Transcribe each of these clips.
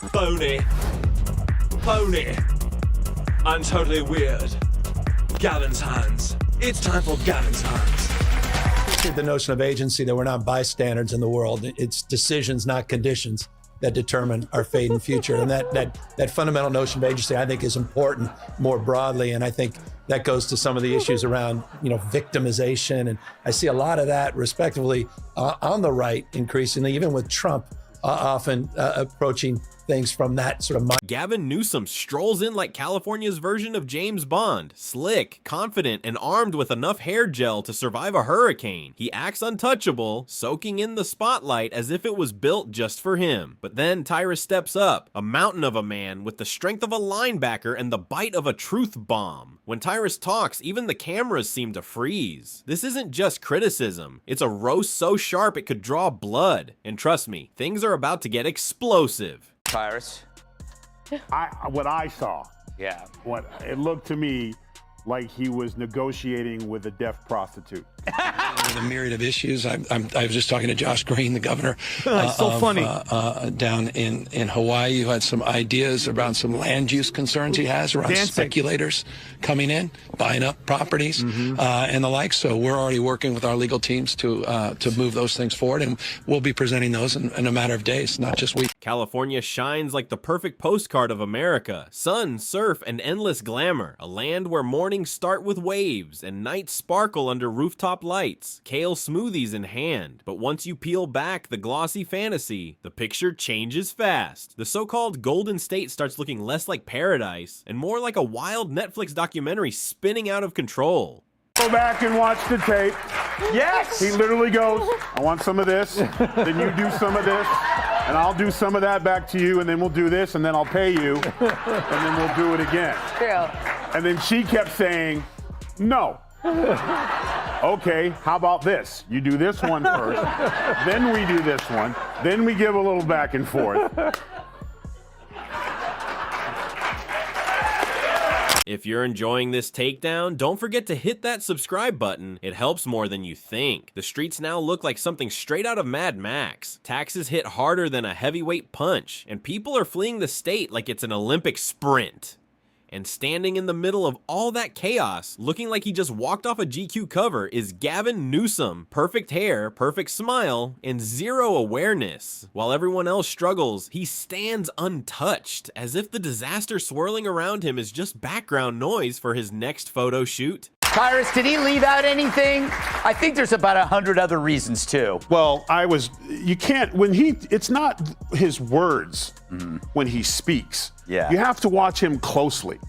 Phony, and totally weird. Gavin's hands. It's time for Gavin's hands. The notion of agency, that we're not bystanders in the world. It's decisions, not conditions, that determine our fate and future. And that fundamental notion of agency, I think, is important more broadly. And I think that goes to some of the issues around, victimization. And I see a lot of that, respectively, on the right, increasingly, even with Trump often approaching things from that sort of mind. Gavin Newsom strolls in like California's version of James Bond, slick, confident, and armed with enough hair gel to survive a hurricane. He acts untouchable, soaking in the spotlight as if it was built just for him. But then Tyrus steps up, a mountain of a man with the strength of a linebacker and the bite of a truth bomb. When Tyrus talks, even the cameras seem to freeze. This isn't just criticism, it's a roast so sharp it could draw blood. And trust me, things are about to get explosive. Tyrus. What I saw. Yeah. What it looked to me like he was negotiating with a deaf prostitute. With a myriad of issues. I was just talking to Josh Green, the governor down in Hawaii, who had some ideas around some land use concerns he has around speculators coming in, buying up properties and the like. So we're already working with our legal teams to move those things forward, and we'll be presenting those in a matter of days, not just weeks. California shines like the perfect postcard of America. Sun, surf, and endless glamour. A land where mornings start with waves and nights sparkle under rooftop lights. Kale smoothies in hand. But once you peel back the glossy fantasy, the picture changes fast. The so-called Golden State starts looking less like paradise and more like a wild Netflix documentary spinning out of control. Go back and watch the tape. Yes! He literally goes, I want some of this, then you do some of this, and I'll do some of that back to you, and then we'll do this, and then I'll pay you, and then we'll do it again. True. And then she kept saying, no. Okay, how about this? You do this one first, then we do this one, then we give a little back and forth. If you're enjoying this takedown, don't forget to hit that subscribe button. It helps more than you think. The streets now look like something straight out of Mad Max. Taxes hit harder than a heavyweight punch, and people are fleeing the state like it's an Olympic sprint. And standing in the middle of all that chaos, looking like he just walked off a GQ cover, is Gavin Newsom. Perfect hair, perfect smile, and zero awareness. While everyone else struggles, he stands untouched, as if the disaster swirling around him is just background noise for his next photo shoot. Tyrus, did he leave out anything? I think there's about 100 other reasons too. Well, it's not his words when he speaks. Yeah. You have to watch him closely.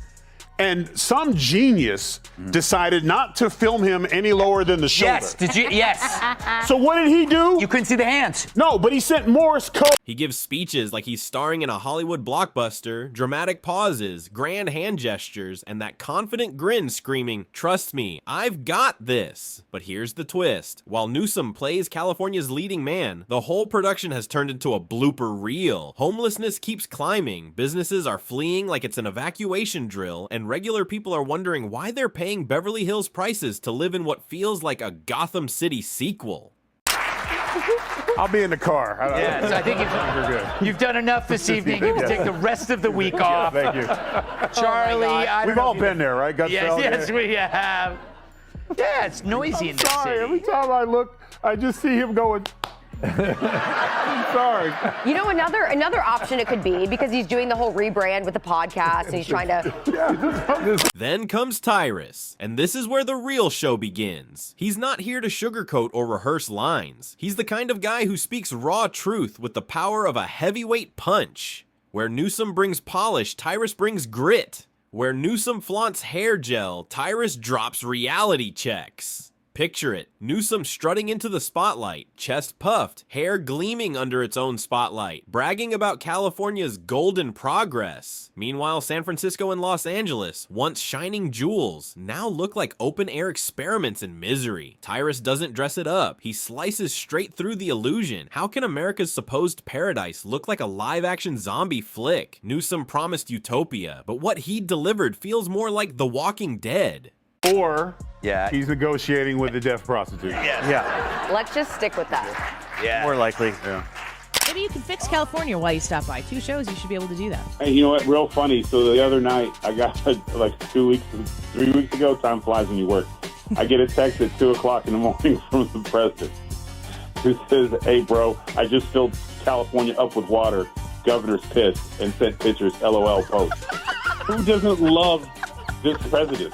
And some genius decided not to film him any lower than the shoulder. Yes, did you? Yes. So what did he do? You couldn't see the hands. No, but he sent Morse code. He gives speeches like he's starring in a Hollywood blockbuster, dramatic pauses, grand hand gestures, and that confident grin screaming, "Trust me, I've got this." But here's the twist. While Newsom plays California's leading man, the whole production has turned into a blooper reel. Homelessness keeps climbing, businesses are fleeing like it's an evacuation drill, and regular people are wondering why they're paying Beverly Hills prices to live in what feels like a Gotham City sequel. I'll be in the car. Yes, I think you've done enough this evening. You can take the rest of the week off. Thank you. Charlie, I don't We've know all if you- been there, right? Yes, we have. Yeah, it's noisy in the Sorry, city. every time I look, I just see him going. I'm sorry. You know, another option it could be, because he's doing the whole rebrand with the podcast and he's trying to... Then comes Tyrus, and this is where the real show begins. He's not here to sugarcoat or rehearse lines. He's the kind of guy who speaks raw truth with the power of a heavyweight punch. Where Newsom brings polish, Tyrus brings grit. Where Newsom flaunts hair gel, Tyrus drops reality checks. Picture it, Newsom strutting into the spotlight, chest puffed, hair gleaming under its own spotlight, bragging about California's golden progress. Meanwhile, San Francisco and Los Angeles, once shining jewels, now look like open-air experiments in misery. Tyrus doesn't dress it up, he slices straight through the illusion. How can America's supposed paradise look like a live-action zombie flick? Newsom promised utopia, but what he delivered feels more like The Walking Dead. Or he's negotiating with a deaf prostitute. Yeah. Let's just stick with that. Yeah. More likely. Yeah. Maybe you can fix California while you stop by. 2 shows, you should be able to do that. Hey, you know what? Real funny. So the other night, I got like 3 weeks ago. Time flies when you work. I get a text at 2 o'clock in the morning from the president who says, "Hey, bro, I just filled California up with water. Governor's pissed," and sent pictures. LOL post. Who doesn't love this president?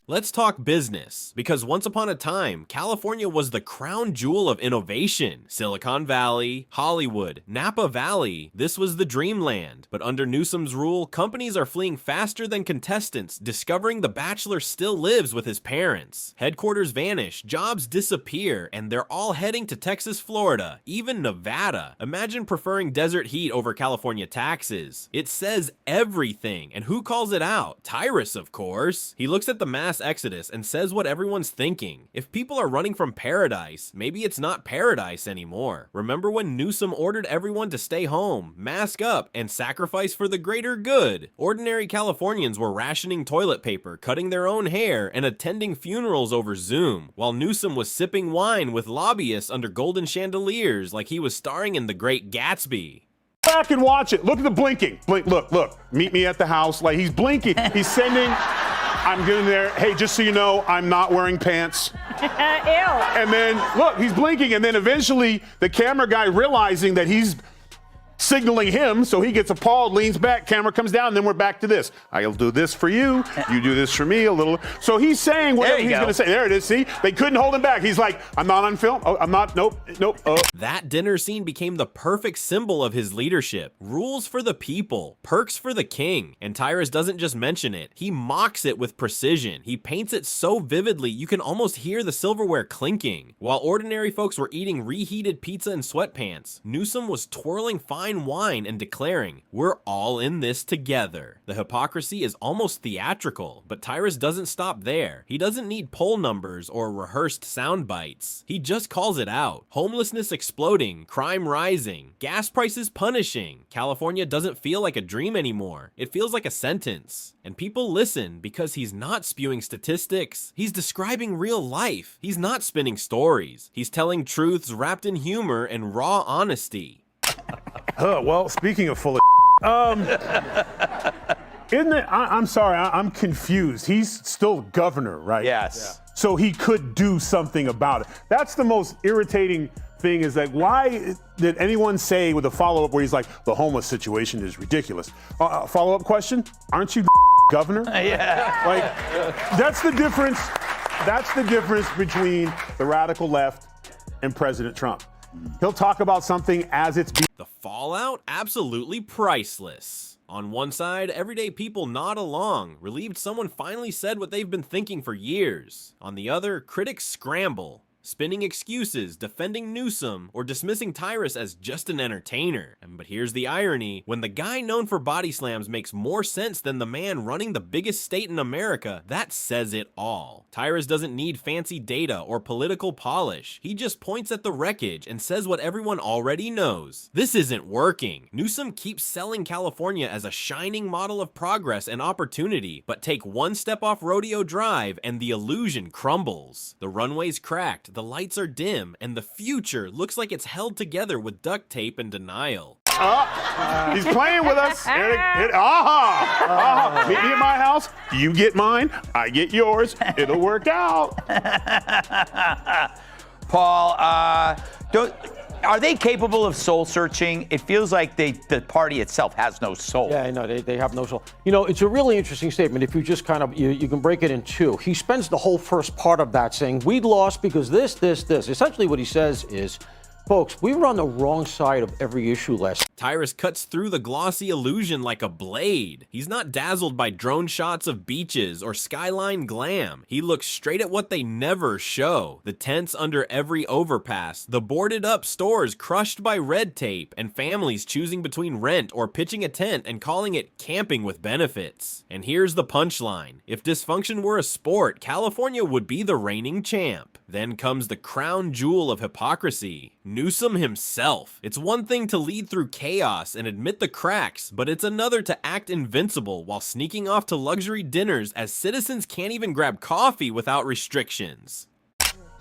Let's talk business, because once upon a time, California was the crown jewel of innovation. Silicon Valley, Hollywood, Napa Valley, this was the dreamland. But under Newsom's rule, companies are fleeing faster than contestants, discovering the Bachelor still lives with his parents. Headquarters vanish, jobs disappear, and they're all heading to Texas, Florida, even Nevada. Imagine preferring desert heat over California taxes. It says everything, and who calls it out? Tyrus, of course. He looks at the mass exodus and says what everyone's thinking. If people are running from paradise, maybe it's not paradise anymore. Remember when Newsom ordered everyone to stay home, mask up, and sacrifice for the greater good? Ordinary Californians were rationing toilet paper, cutting their own hair, and attending funerals over Zoom, while Newsom was sipping wine with lobbyists under golden chandeliers like he was starring in The Great Gatsby. Back and watch it. Look at the blinking. Blink, look. Meet me at the house. Like, he's blinking. He's sending. I'm getting there. Hey, just so you know, I'm not wearing pants. Ew. And then, look, he's blinking. And then eventually, the camera guy realizing that he's signaling him, so he gets appalled, leans back, camera comes down, and then we're back to this. I'll do this for you. You do this for me a little. So he's saying whatever he's going to say. There it is. See? They couldn't hold him back. He's like, I'm not on film. Oh, I'm not. Nope. Oh. That dinner scene became the perfect symbol of his leadership. Rules for the people, perks for the king. And Tyrus doesn't just mention it. He mocks it with precision. He paints it so vividly you can almost hear the silverware clinking. While ordinary folks were eating reheated pizza and sweatpants, Newsom was twirling fine wine and declaring, "We're all in this together." The hypocrisy is almost theatrical, but Tyrus doesn't stop there. He doesn't need poll numbers or rehearsed sound bites. He just calls it out. Homelessness exploding, crime rising, gas prices punishing. California doesn't feel like a dream anymore. It feels like a sentence. And people listen because he's not spewing statistics. He's describing real life. He's not spinning stories. He's telling truths wrapped in humor and raw honesty. Well, speaking of full of isn't it? I'm sorry, I'm confused. He's still governor, right? Yes. Yeah. So he could do something about it. That's the most irritating thing, is that why did anyone say with a follow-up where he's like, the homeless situation is ridiculous? Follow-up question, aren't you governor? Yeah. Like, that's the difference. That's the difference between the radical left and President Trump. He'll talk about something as it's being. The fallout? Absolutely priceless. On one side, everyday people nod along, relieved someone finally said what they've been thinking for years. On the other, critics scramble, spinning excuses, defending Newsom, or dismissing Tyrus as just an entertainer. But here's the irony: when the guy known for body slams makes more sense than the man running the biggest state in America, that says it all. Tyrus doesn't need fancy data or political polish. He just points at the wreckage and says what everyone already knows. This isn't working. Newsom keeps selling California as a shining model of progress and opportunity, but take one step off Rodeo Drive and the illusion crumbles. The runway's cracked, the lights are dim, and the future looks like it's held together with duct tape and denial. He's playing with us. Meet me at my house. You get mine. I get yours. It'll work out. Paul, are they capable of soul searching? It feels like the party itself has no soul. Yeah, I know, they have no soul. You know, it's a really interesting statement if you just kind of, you can break it in two. He spends the whole first part of that saying, we lost because this. Essentially what he says is, folks, we were on the wrong side of every issue last. Tyrus cuts through the glossy illusion like a blade. He's not dazzled by drone shots of beaches or skyline glam. He looks straight at what they never show: the tents under every overpass, the boarded up stores crushed by red tape, and families choosing between rent or pitching a tent and calling it camping with benefits. And here's the punchline: if dysfunction were a sport, California would be the reigning champ. Then comes the crown jewel of hypocrisy: Newsom himself. It's one thing to lead through chaos and admit the cracks, but it's another to act invincible while sneaking off to luxury dinners as citizens can't even grab coffee without restrictions.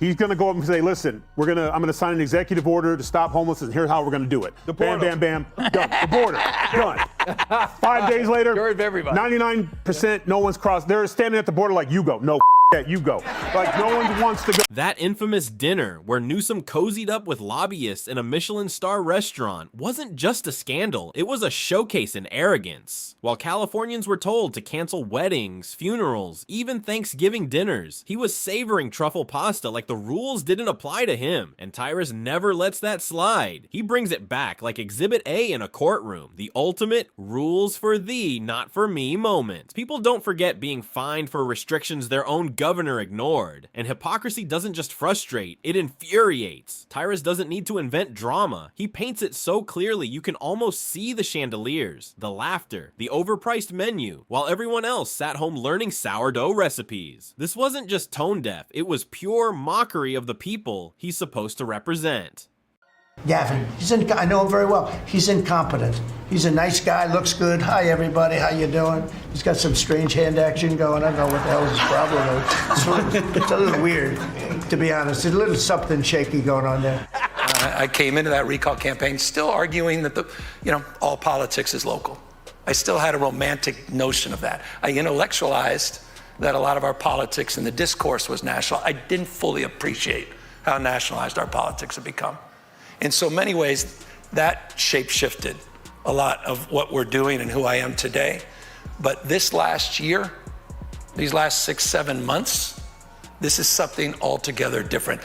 He's going to go up and say, listen, I'm going to sign an executive order to stop homelessness. Here's how we're going to do it. Bam, bam, bam. Done. The border. Done. 5 days later, 99% no one's crossed. They're standing at the border like, you go. No, that you go. Like, no one wants to go. That infamous dinner where Newsom cozied up with lobbyists in a Michelin star restaurant wasn't just a scandal, it was a showcase in arrogance. While Californians were told to cancel weddings, funerals, even Thanksgiving dinners, he was savoring truffle pasta like the rules didn't apply to him, and Tyrus never lets that slide. He brings it back like Exhibit A in a courtroom, the ultimate rules for thee, not for me moment. People don't forget being fined for restrictions their own governor ignored, and hypocrisy doesn't just frustrate, it infuriates. Tyrus doesn't need to invent drama. He paints it so clearly you can almost see the chandeliers, the laughter, the overpriced menu, while everyone else sat home learning sourdough recipes. This wasn't just tone deaf, it was pure mockery of the people he's supposed to represent. Gavin, I know him very well. He's incompetent. He's a nice guy, looks good. Hi, everybody, how you doing? He's got some strange hand action going. I don't know what the hell is his problem. It's a little weird, to be honest. There's a little something shaky going on there. I came into that recall campaign still arguing that all politics is local. I still had a romantic notion of that. I intellectualized that a lot of our politics and the discourse was national. I didn't fully appreciate how nationalized our politics have become. In so many ways, that shape-shifted a lot of what we're doing and who I am today. But this last year, these last 6-7 months, this is something altogether different.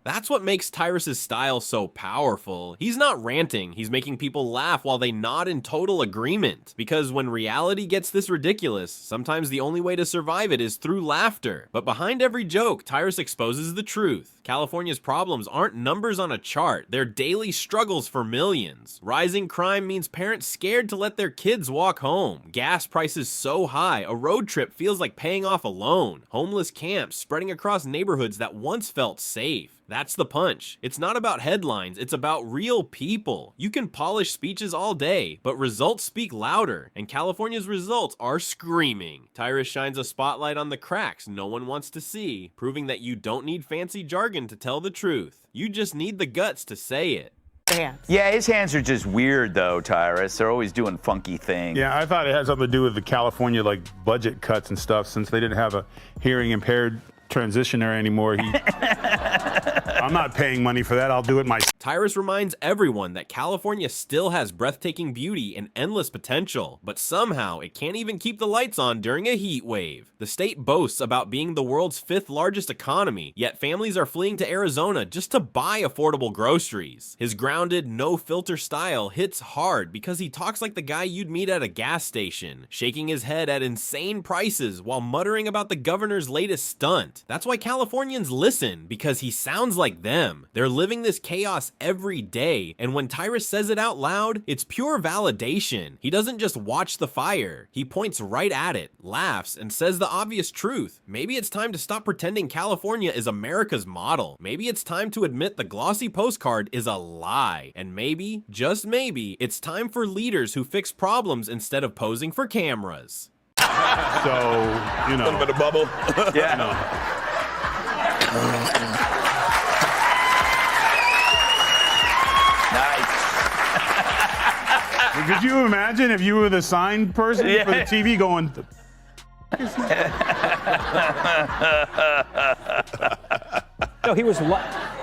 That's what makes Tyrus's style so powerful. He's not ranting, he's making people laugh while they nod in total agreement. Because when reality gets this ridiculous, sometimes the only way to survive it is through laughter. But behind every joke, Tyrus exposes the truth. California's problems aren't numbers on a chart, they're daily struggles for millions. Rising crime means parents scared to let their kids walk home. Gas prices so high, a road trip feels like paying off a loan. Homeless camps spreading across neighborhoods that once felt safe. That's the punch. It's not about headlines, it's about real people. You can polish speeches all day, but results speak louder, and California's results are screaming. Tyrus shines a spotlight on the cracks no one wants to see, proving that you don't need fancy jargon to tell the truth. You just need the guts to say it. Yeah, his hands are just weird though, Tyrus. They're always doing funky things. Yeah, I thought it had something to do with the California budget cuts and stuff, since they didn't have a hearing impaired transitioner anymore. I'm not paying money for that. I'll do it myself. Tyrus reminds everyone that California still has breathtaking beauty and endless potential, but somehow it can't even keep the lights on during a heat wave. The state boasts about being the world's 5th largest economy, yet families are fleeing to Arizona just to buy affordable groceries. His grounded, no-filter style hits hard because he talks like the guy you'd meet at a gas station, shaking his head at insane prices while muttering about the governor's latest stunt. That's why Californians listen, because he sounds like them. They're living this chaos every day, and when Tyrus says it out loud, it's pure validation. He doesn't just watch the fire, he points right at it, laughs, and says the obvious truth. Maybe it's time to stop pretending California is America's model. Maybe it's time to admit the glossy postcard is a lie. And maybe, just maybe, it's time for leaders who fix problems instead of posing for cameras. So, a little bit of bubble. Yeah. Could you imagine if you were the sign person for the TV going... No,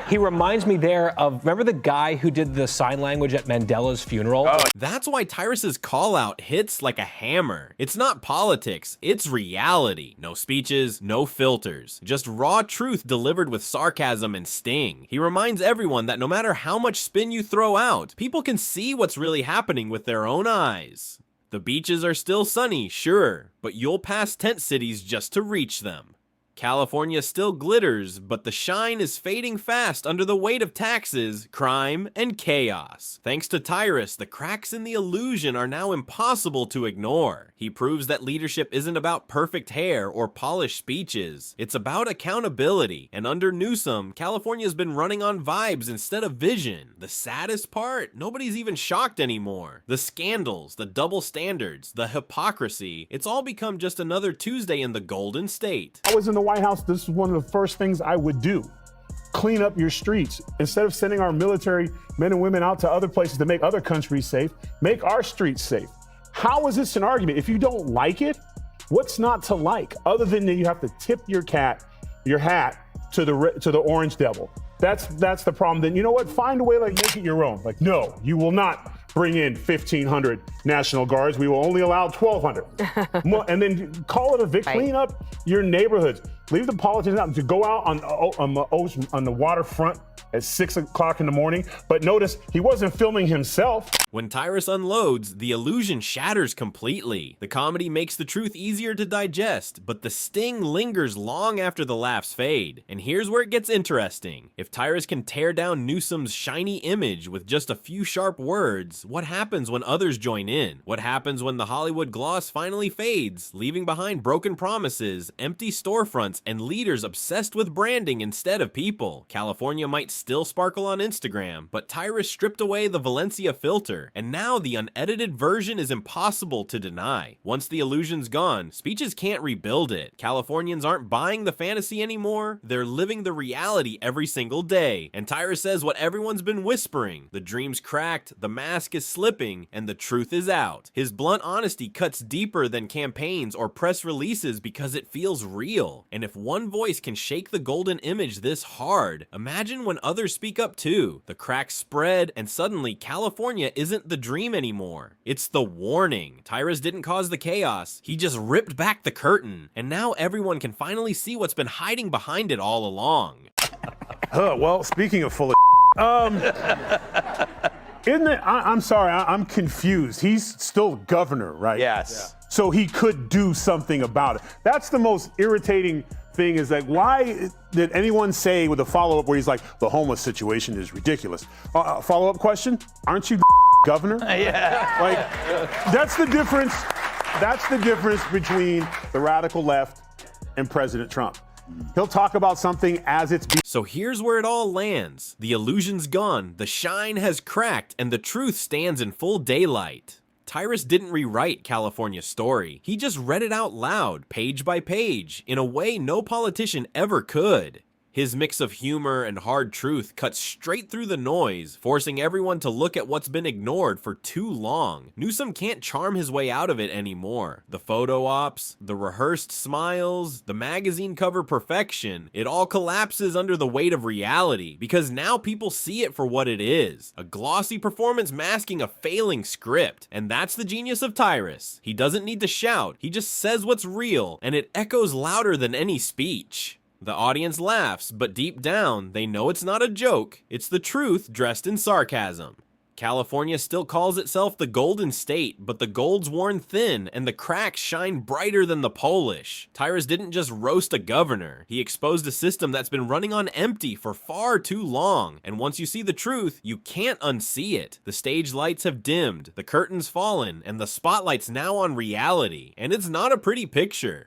he reminds me there of, remember the guy who did the sign language at Mandela's funeral? Oh, that's why Tyrus's call out hits like a hammer. It's not politics, it's reality. No speeches, no filters, just raw truth delivered with sarcasm and sting. He reminds everyone that no matter how much spin you throw out, people can see what's really happening with their own eyes. The beaches are still sunny, sure, but you'll pass tent cities just to reach them. California still glitters, but the shine is fading fast under the weight of taxes, crime, and chaos. Thanks to Tyrus, the cracks in the illusion are now impossible to ignore. He proves that leadership isn't about perfect hair or polished speeches. It's about accountability, and under Newsom, California's been running on vibes instead of vision. The saddest part? Nobody's even shocked anymore. The scandals, the double standards, the hypocrisy, it's all become just another Tuesday in the Golden State. I was in the White House, this is one of the first things I would do. clean up your streets. Instead of sending our military men and women out to other places to make other countries safe, make our streets safe. How is this an argument? If you don't like it, what's not to like? Other than that you have to tip your hat to the orange devil. That's the problem. Then you know what? Find a way, like, make it your own. Like, no, you will not bring in 1,500 National Guards. We will only allow 1,200. And then call it a victory. Clean up your neighborhoods. Leave the politicians out to go out on the ocean, on the waterfront at 6 o'clock in the morning. But notice he wasn't filming himself. When Tyrus unloads, the illusion shatters completely. The comedy makes the truth easier to digest, but the sting lingers long after the laughs fade. And here's where it gets interesting. If Tyrus can tear down Newsom's shiny image with just a few sharp words, what happens when others join in? What happens when the Hollywood gloss finally fades, leaving behind broken promises, empty storefronts, and leaders obsessed with branding instead of people? California might still sparkle on Instagram, but Tyrus stripped away the Valencia filter, and now the unedited version is impossible to deny. Once the illusion's gone, speeches can't rebuild it. Californians aren't buying the fantasy anymore, they're living the reality every single day. And Tyrus says what everyone's been whispering: the dream's cracked, the mask is slipping, and the truth is out. His blunt honesty cuts deeper than campaigns or press releases because it feels real. And if one voice can shake the golden image this hard, imagine when others speak up too. The cracks spread, and suddenly California isn't the dream anymore. It's the warning. Tyrus didn't cause the chaos, he just ripped back the curtain. And now everyone can finally see what's been hiding behind it all along. Well, speaking of full of isn't it? I'm sorry, I'm confused. He's still governor, right? Yes. Yeah. So he could do something about it. That's the most irritating thing, is like, why did anyone say with a follow-up where he's like, the homeless situation is ridiculous? Follow-up question, aren't you the governor? Yeah. Like, that's the difference. That's the difference between the radical left and President Trump. He'll talk about something as it's being. So here's where it all lands. The illusion's gone, the shine has cracked, and the truth stands in full daylight. Tyrus didn't rewrite California's story. He just read it out loud, page by page, in a way no politician ever could. His mix of humor and hard truth cuts straight through the noise, forcing everyone to look at what's been ignored for too long. Newsom can't charm his way out of it anymore. The photo ops, the rehearsed smiles, the magazine cover perfection, it all collapses under the weight of reality, because now people see it for what it is. A glossy performance masking a failing script. And that's the genius of Tyrus. He doesn't need to shout, he just says what's real, and it echoes louder than any speech. The audience laughs, but deep down, they know it's not a joke, it's the truth dressed in sarcasm. California still calls itself the Golden State, but the gold's worn thin and the cracks shine brighter than the Polish. Tyrus didn't just roast a governor, he exposed a system that's been running on empty for far too long. And once you see the truth, you can't unsee it. The stage lights have dimmed, the curtain's fallen, and the spotlight's now on reality. And it's not a pretty picture.